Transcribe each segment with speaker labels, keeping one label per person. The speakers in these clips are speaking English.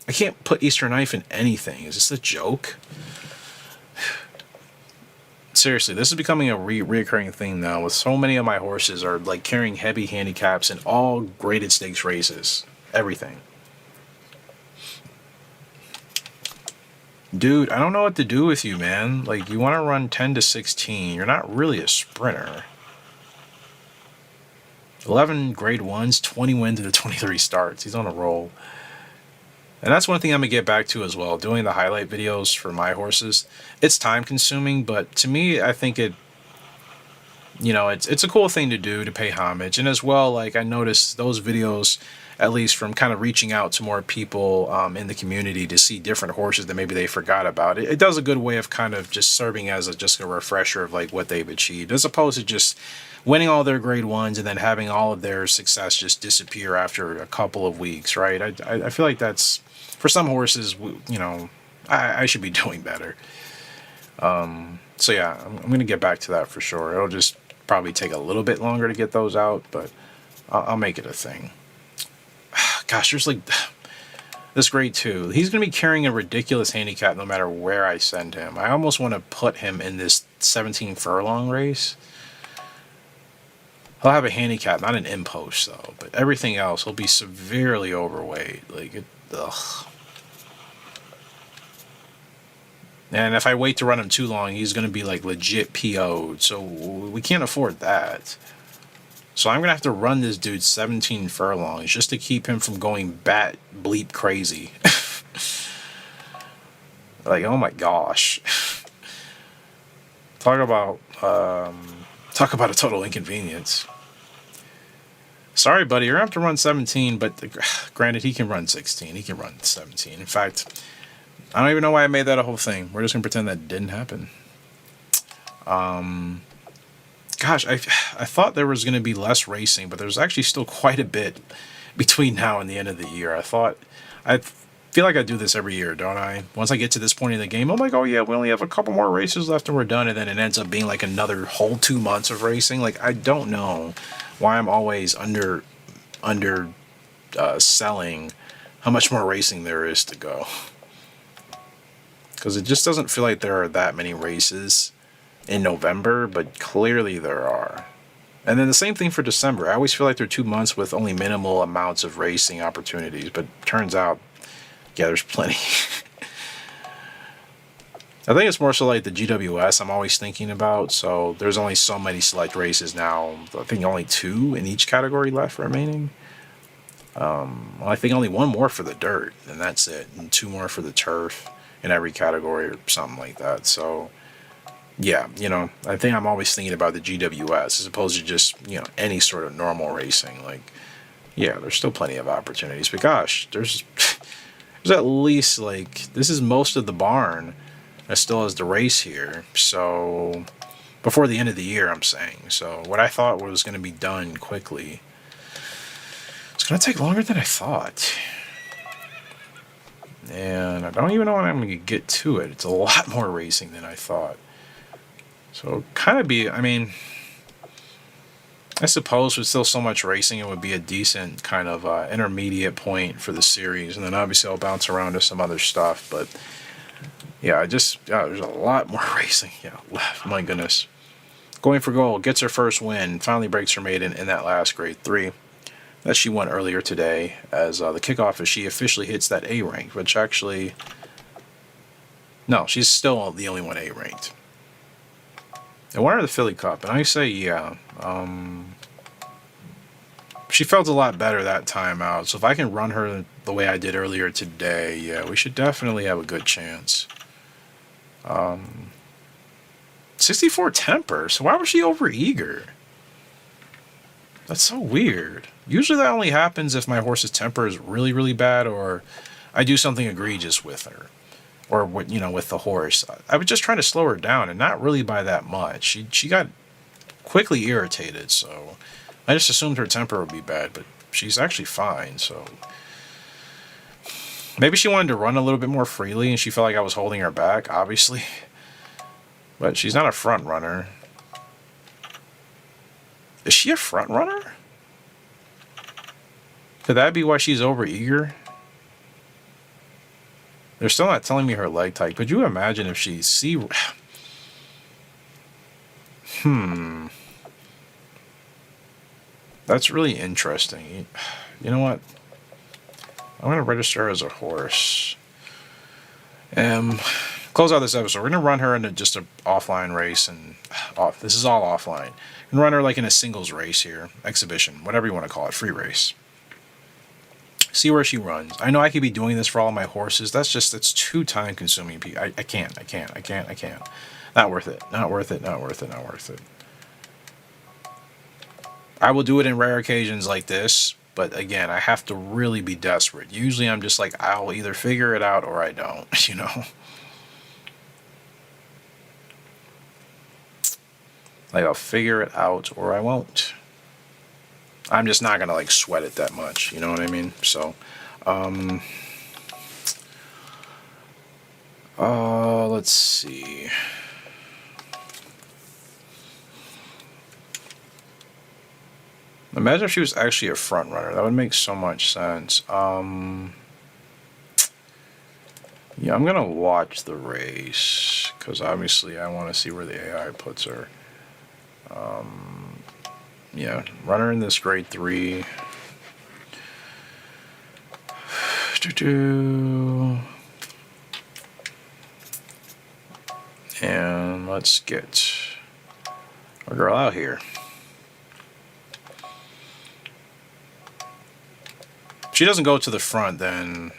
Speaker 1: I can't put Easter knife in anything. Is this a joke? Seriously, this is becoming a reoccurring thing now, with so many of my horses are like carrying heavy handicaps in all graded stakes races. Everything. Dude, I don't know what to do with you, man. Like, you want to run 10 to 16. You're not really a sprinter. 11 grade 1s, 20 wins to 23 starts. He's on a roll. And that's one thing I'm going to get back to as well. Doing the highlight videos for my horses. It's time consuming, but to me, I think it, you know, it's a cool thing to do, to pay homage. And as well, like, I noticed those videos, at least from kind of reaching out to more people in the community to see different horses that maybe they forgot about. It does a good way of kind of just serving as just a refresher of like what they've achieved, as opposed to just winning all their grade 1s and then having all of their success just disappear after a couple of weeks, right? I feel like that's, for some horses, you know, I should be doing better. So yeah, I'm going to get back to that for sure. It'll just probably take a little bit longer to get those out, but I'll make it a thing. Gosh, there's like this grade 2. He's going to be carrying a ridiculous handicap no matter where I send him. I almost want to put him in this 17 furlong race. He'll have a handicap, not an impost though, but everything else, he'll be severely overweight. Like, ugh. And if I wait to run him too long, he's going to be like legit PO'd. So we can't afford that. So I'm going to have to run this dude 17 furlongs just to keep him from going bat bleep crazy. Like, oh my gosh. Talk about a total inconvenience. Sorry, buddy, you're going to have to run 17, but granted, he can run 16. He can run 17. In fact, I don't even know why I made that a whole thing. We're just going to pretend that didn't happen. Gosh, I thought there was going to be less racing, but there's actually still quite a bit between now and the end of the year. I feel like I do this every year, don't I? Once I get to this point in the game, I'm like, oh yeah, we only have a couple more races left and we're done. And then it ends up being like another whole 2 months of racing. Like, I don't know why I'm always under selling how much more racing there is to go. Because it just doesn't feel like there are that many races in November, but clearly there are. And then the same thing for December. I always feel like there are 2 months with only minimal amounts of racing opportunities, but turns out, yeah, there's plenty. I think it's more so like the GWS I'm always thinking about. So there's only so many select races now. I think only 2 in each category left remaining. Well, I think only 1 more for the dirt, and that's it. And 2 more for the turf in every category or something like that. So yeah, you know, I think I'm always thinking about the GWS as opposed to just, you know, any sort of normal racing. Like, yeah, there's still plenty of opportunities. But gosh, there's at least, like, this is most of the barn that still has the race here. So, before the end of the year, I'm saying. So, what I thought was going to be done quickly, it's going to take longer than I thought. And I don't even know when I'm going to get to it. It's a lot more racing than I thought. So, kind of be, I mean, I suppose with still so much racing, it would be a decent kind of intermediate point for the series. And then obviously I'll bounce around to some other stuff. But yeah, there's a lot more racing. Yeah, my goodness. Going for gold, gets her first win, finally breaks her maiden in that last grade 3 that she won earlier today. As the kickoff as she officially hits that A rank, which actually, no, she's still the only one A ranked. I won her the Philly Cup, and I say, yeah, she felt a lot better that time out. So if I can run her the way I did earlier today, yeah, we should definitely have a good chance. 64 temper, so why was she over eager? That's so weird. Usually that only happens if my horse's temper is really, really bad, or I do something egregious with her. Or, you know, with the horse. I was just trying to slow her down, and not really by that much. She got quickly irritated, so I just assumed her temper would be bad, but she's actually fine, so maybe she wanted to run a little bit more freely, and she felt like I was holding her back, obviously. But she's not a front runner. Is she a front runner? Could that be why she's over eager? They're still not telling me her leg type. Could you imagine if she C... That's really interesting. You know what? I'm going to register her as a horse. Close out this episode. We're going to run her into just an offline race. And this is all offline. And run her like in a singles race here. Exhibition. Whatever you want to call it. Free race. See where she runs. I know I could be doing this for all of my horses. That's too time consuming. I can't. Not worth it. Not worth it. Not worth it. Not worth it. I will do it in rare occasions like this. But again, I have to really be desperate. Usually I'm just like, I'll either figure it out or I don't, you know. Like I'll figure it out or I won't. I'm just not going to like sweat it that much. You know what I mean? So, let's see. Imagine if she was actually a front runner. That would make so much sense. Yeah, I'm going to watch the race because obviously I want to see where the AI puts her. Yeah, runner in this grade 3. And let's get our girl out here. If she doesn't go to the front, then,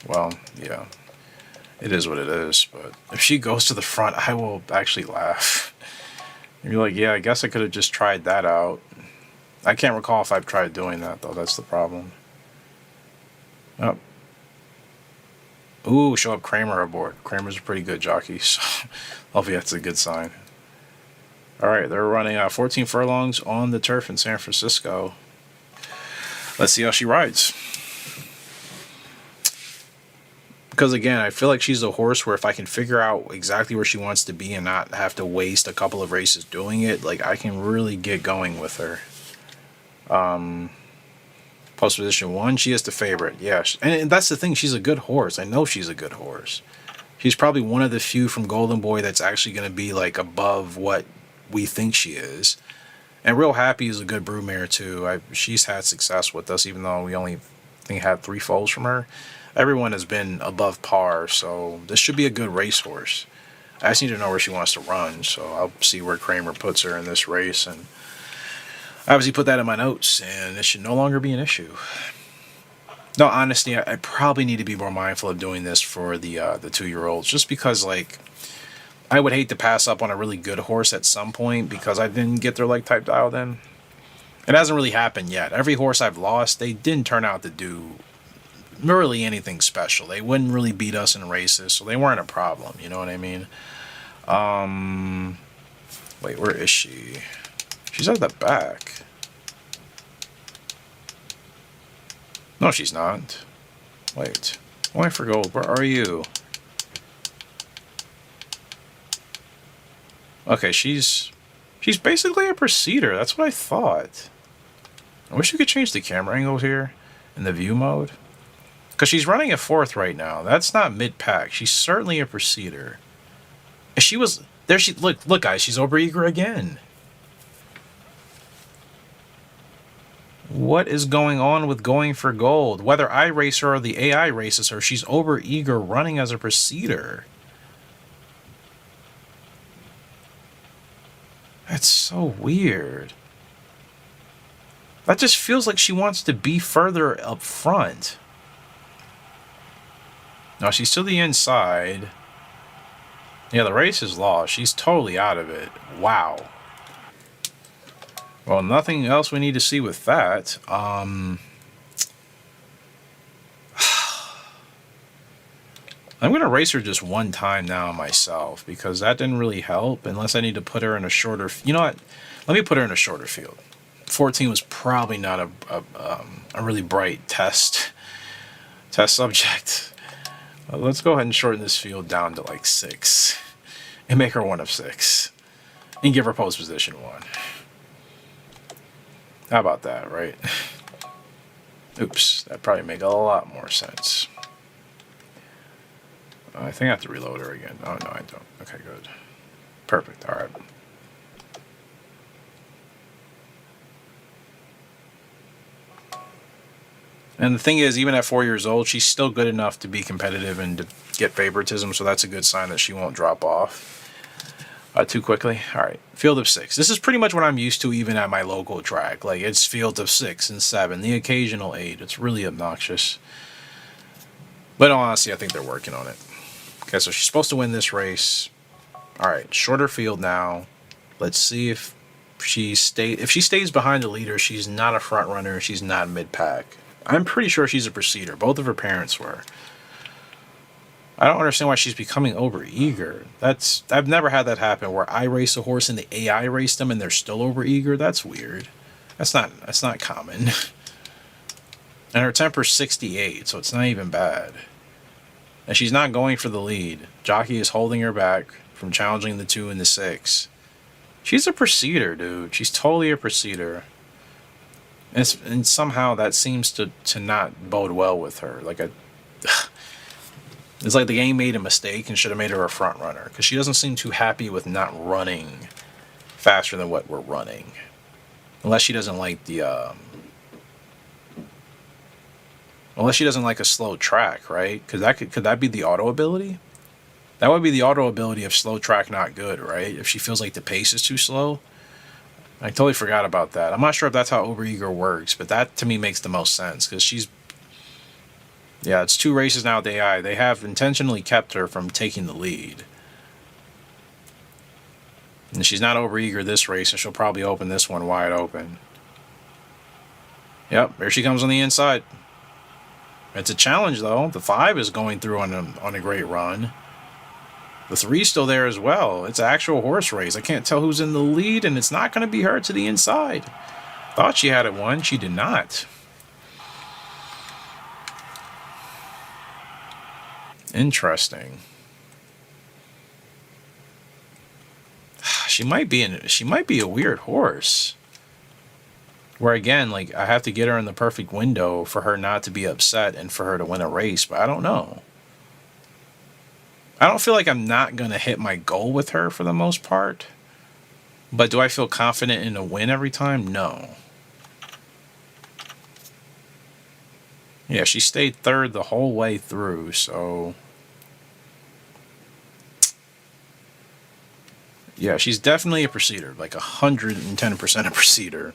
Speaker 1: well, yeah, it is what it is. But if she goes to the front, I will actually laugh. And you're like, yeah, I guess I could have just tried that out. I can't recall if I've tried doing that, though. That's the problem. Oh. Ooh, show up Kramer aboard. Kramer's a pretty good jockey, so hopefully that's a good sign. Alright, they're running 14 furlongs on the turf in San Francisco. Let's see how she rides. Because again, I feel like she's a horse where if I can figure out exactly where she wants to be and not have to waste a couple of races doing it, like I can really get going with her. Post position 1, she is the favorite. Yeah, and that's the thing. She's a good horse. I know she's a good horse. She's probably one of the few from Golden Boy that's actually going to be like above what we think she is. And Real Happy is a good broodmare too. She's had success with us, even though we only had 3 foals from her. Everyone has been above par, so this should be a good racehorse. I just need to know where she wants to run, so I'll see where Kramer puts her in this race, and obviously put that in my notes, and it should no longer be an issue. No, honestly, I probably need to be more mindful of doing this for the 2-year-olds, just because, like, I would hate to pass up on a really good horse at some point because I didn't get their leg type dialed in. It hasn't really happened yet. Every horse I've lost, they didn't turn out to do really anything special. They wouldn't really beat us in races, so they weren't a problem. You know what I mean? Wait, where is she? She's at the back. No, she's not. Wait. Wait for gold. Where are you? Okay, she's basically a procedure. That's what I thought. I wish you could change the camera angle here in the view mode. Because she's running a 4th right now. That's not mid-pack. She's certainly a procedure. If she was... There she... Look, guys. She's overeager again. What is going on with going for gold? Whether I race her or the AI races her, she's overeager running as a procedure. That's so weird. That just feels like she wants to be further up front. No, she's to the inside. Yeah, the race is lost. She's totally out of it. Wow. Well, nothing else we need to see with that. I'm going to race her just one time now myself because that didn't really help unless I need to put her in a shorter... You know what? Let me put her in a shorter field. 14 was probably not a really bright test subject. Let's go ahead and shorten this field down to like 6 and make her one of 6 and give her post position 1. How about that, right? Oops, that'd probably make a lot more sense. I think I have to reload her again. Oh, no, I don't. Okay, good. Perfect. All right. And the thing is, even at 4 years old, she's still good enough to be competitive and to get favoritism, so that's a good sign that she won't drop off too quickly. All right, field of 6. This is pretty much what I'm used to even at my local track. Like, it's field of 6 and 7, the occasional 8. It's really obnoxious. But honestly, I think they're working on it. Okay, so she's supposed to win this race. All right, shorter field now. Let's see if she stays behind the leader. She's not a front runner. She's not mid-pack. I'm pretty sure she's a proceeder. Both of her parents were. I don't understand why she's becoming over eager. I've never had that happen where I race a horse and the AI race them and they're still over eager. That's weird. That's not common. And her temper's 68, so it's not even bad. And she's not going for the lead. Jockey is holding her back from challenging the 2 and the 6. She's a proceeder, dude. She's totally a proceeder. And somehow that seems to not bode well with her. Like it's like the game made a mistake and should have made her a front runner, because she doesn't seem too happy with not running faster than what we're running, unless she doesn't like unless she doesn't like a slow track, right? Because could that be the auto ability? That would be the auto ability of slow track not good, right? If she feels like the pace is too slow. I totally forgot about that. I'm not sure if that's how overeager works, but that to me makes the most sense, because it's 2 races now with AI. They have intentionally kept her from taking the lead. And she's not overeager this race, and she'll probably open this one wide open. Yep, there she comes on the inside. It's a challenge, though. The 5 is going through on a great run. The 3's still there as well. It's an actual horse race. I can't tell who's in the lead, and it's not going to be her to the inside. Thought she had it won. She did not. Interesting. She might be a weird horse. Where again, like, I have to get her in the perfect window for her not to be upset and for her to win a race, but I don't know. I don't feel like I'm not going to hit my goal with her for the most part. But do I feel confident in a win every time? No. Yeah, she stayed 3rd the whole way through, so... Yeah, she's definitely a proceeder, like 110% a proceeder.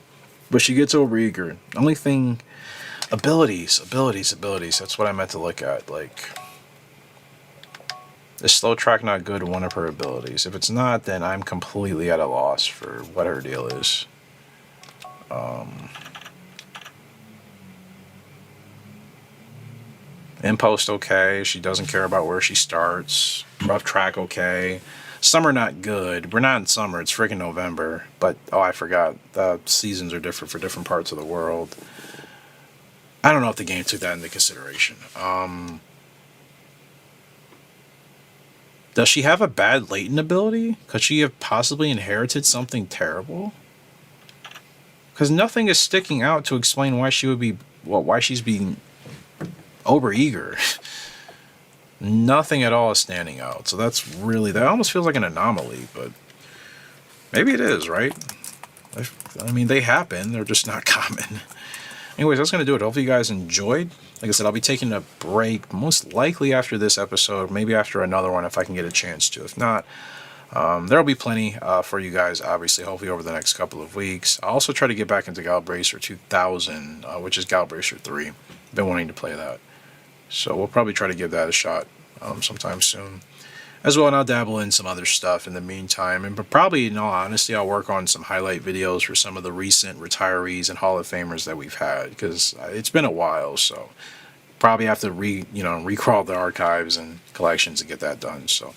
Speaker 1: But she gets overeager. Only thing... Abilities. That's what I meant to look at, like... Is slow track not good? One of her abilities. If it's not, then I'm completely at a loss for what her deal is. Impost okay. She doesn't care about where she starts. Rough track okay. Summer not good. We're not in summer. It's freaking November. But, oh, I forgot. The seasons are different for different parts of the world. I don't know if the game took that into consideration. Does she have a bad latent ability? Could she have possibly inherited something terrible? Because nothing is sticking out to explain why she would be... Well, why she's being overeager. Nothing at all is standing out. So that almost feels like an anomaly, but maybe it is, right? I mean, they happen. They're just not common. Anyways, that's going to do it. Hopefully you guys enjoyed. Like I said, I'll be taking a break, most likely after this episode, maybe after another one if I can get a chance to. If not, there'll be plenty for you guys, obviously, hopefully over the next couple of weeks. I'll also try to get back into Gallop Racer 2000, which is Gallop Racer 3. Been wanting to play that. So we'll probably try to give that a shot sometime soon. As well, and I'll dabble in some other stuff in the meantime. And but probably, in all honesty, I'll work on some highlight videos for some of the recent retirees and Hall of Famers that we've had, because it's been a while. So probably have to recrawl the archives and collections to get that done. So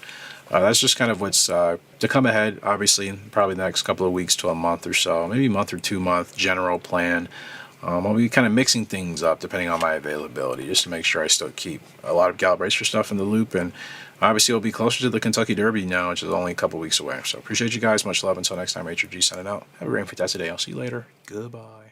Speaker 1: that's just kind of what's to come ahead. Obviously, probably the next couple of weeks to a month or so, maybe a month or 2 month general plan. I'll be kind of mixing things up depending on my availability, just to make sure I still keep a lot of Gallop Racer stuff in the loop. And obviously, we'll be closer to the Kentucky Derby now, which is only a couple weeks away. So appreciate you guys. Much love. Until next time, HRG signing out. Have a great and fantastic day. I'll see you later. Goodbye.